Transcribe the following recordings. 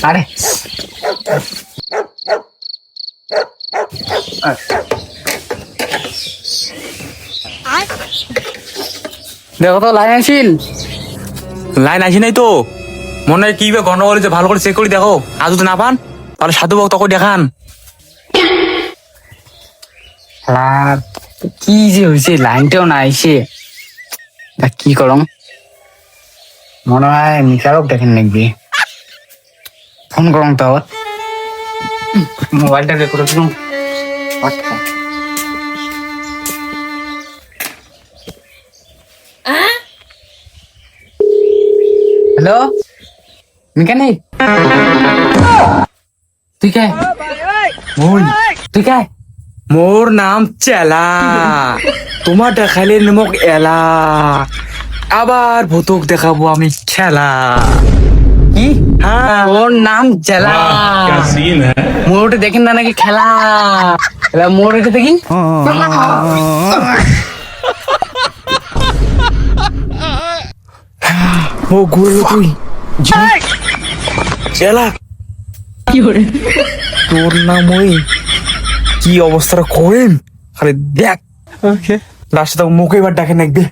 আরে দেখো তো লাইন আসিল। লাইন আসি নাই তো, মনে হয় কি গন্ডগোল হয়েছে, ভালো করে চেক করে দেখো। আর যদি না পান তাহলে সাধু ভক্ত করে দেখান। আর কি যে হয়েছে, লাইনটাও না এসে কি করম, মনে হয় নিচারক দেখেন নাকবি। ফোন করম তো মোবাইলটা বের করে দিলাম। হ্যালো মেকানিক, তুই কে? তুই কে? মোর নাম চেলা, তোমার দেখাইলে মোক এলা, আবার ভূতক দেখাবো আমি খেলা। কি? হ্যাঁ, ওর নাম জেলা। মোড়ে দেখেন না নাকি খেলা? মোড়ে দেখি ও গুরু তুই চেলা কি করে? তোর নাম ওই কি অবস্থাটা করেন খালি দেখ। লাস্টে তো মুখে এবার ডাকে নাকবে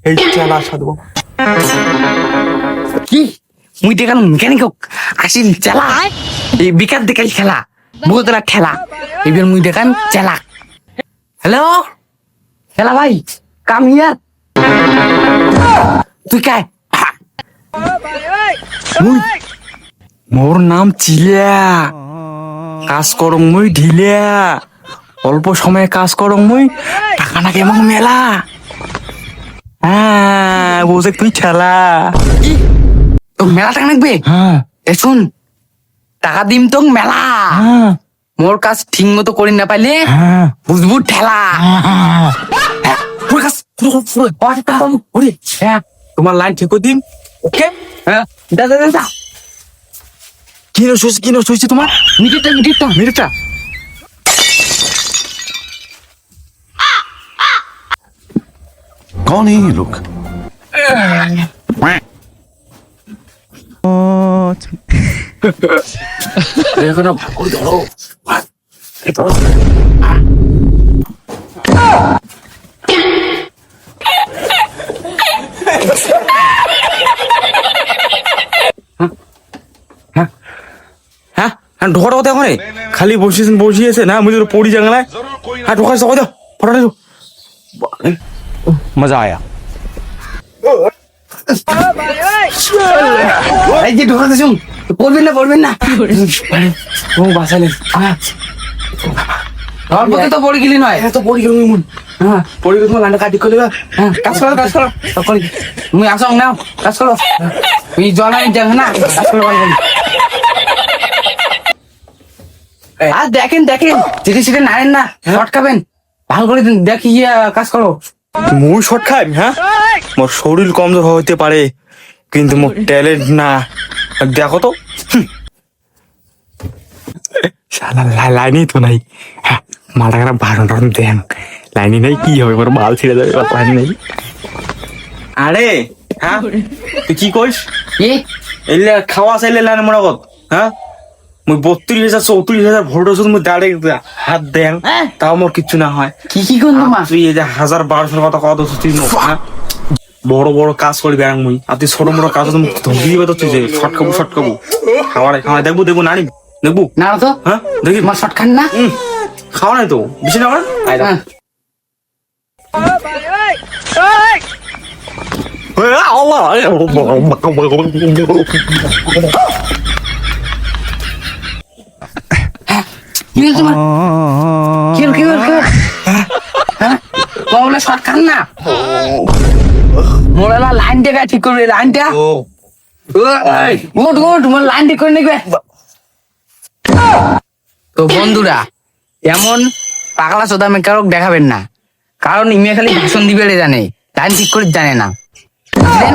এই চেলা সাধু। কি মুই দেখাল মেকানিক আসিল চেলা, এই বিকাশ দেখাল খেলা, বহুত না ঠেলা, এবার মুই দেখান চেলা। হ্যালো খেলা ভাই, কাম হিয়ার। তুই কায়? মোর নাম চিলিয়া, কাজ করং মুই ঢিলিয়া, অল্প সময়ে কাজ করং মুই, টাকা না কেমন মেলা। হ্যাঁ বুঝে তুই খেলা। তো মেলা টাকা লাগবে? হ্যাঁ এ শুন, টাকা দিম তো মেলা, হ্যাঁ মোর কাজ ঠিক মতো করি না পাইলে হ্যাঁ বুঝবু ঠেলা। হ্যাঁ, তোমার লাইন ঠিক করে দিন। ওকে হ্যাঁ, দা দা দা কি নষ্ট হয়েছে তোমার? মিনিটটা कौन है ये लोग? দেখো না, ভাগ করে ধরো। হ্যাঁ হ্যাঁ ঢোকাটা কথা এখন খালি বসিয়েছে না, মুঝে পড়ি জানলায়। হ্যাঁ ঢোকা কথা ফটো मजा आया। এই যে ঢোকাতে শুন, পড়বেন না ও বাঁচালেন। হ্যাঁ অল্প তো পড়ে গেলি নয়, তো পড়ি গেল মন। হ্যাঁ পড়ি গেল তোমার লাইনটা কাটি করে হ্যাঁ, কাজ করো তুমি আসো নাও, কাজ করো। তুমি জল আনি যাবে না, কাজ করো ভালো করে। আর দেখেন যেটা সেটা নাড়েন না, শটকাবেন ভালো করে দেখি কাজ করো। মুই শর্ট খাই? হ্যাঁ, মোর শরীর কমজোর হইতে পারে কিন্তু মোর ট্যালেন্ট না। দেখো তো শালা লাইনই তো নাই। হ্যাঁ মালটা খারাপ ভাড়ন টাড়ন দেন, লাইনই নাই কি হবে, মোর মাল ছিঁড়ে যাবে, লাইন নেই। আরে হ্যাঁ তুই কি কইস? কি এলে খাওয়া চাইলে লাইন মোরা কত? হ্যাঁ মুই 32,000 34,000 ভোল্ট ওষুধ মুই দাঁড়ে হাত দেন, তাও মোর কিচ্ছু না হয়। কি করলো মা? তুই এই যে 1000-1200 কথা কত তুই হ্যাঁ বড় বড় কাজ করবি বেড়াং মুই, আর তুই ছোট মোটো কাজ ধমকি দিবে তো তুই যে শর্টকাবু খাওয়া দেখবো দেখবো না তো হ্যাঁ দেখি তোমার শট খান না। খাওয়া নাই তো বেশি না আমার হ্যাঁ। কি হলো তোমার? কি হলো? হ্যাঁ বলে শট খান না, মোড়ালা লাইন দেখা ঠিক করবে, লাইনটা উঠ তোমার লাইন ঠিক করে নেবে। তো বন্ধুরা, এমন পাগলা চোদা মেকারক দেখাবেন না, কারণ ইমে খালি ভাষণ দিবে জানে, লাইন ঠিক করে জানে না, বুঝলেন?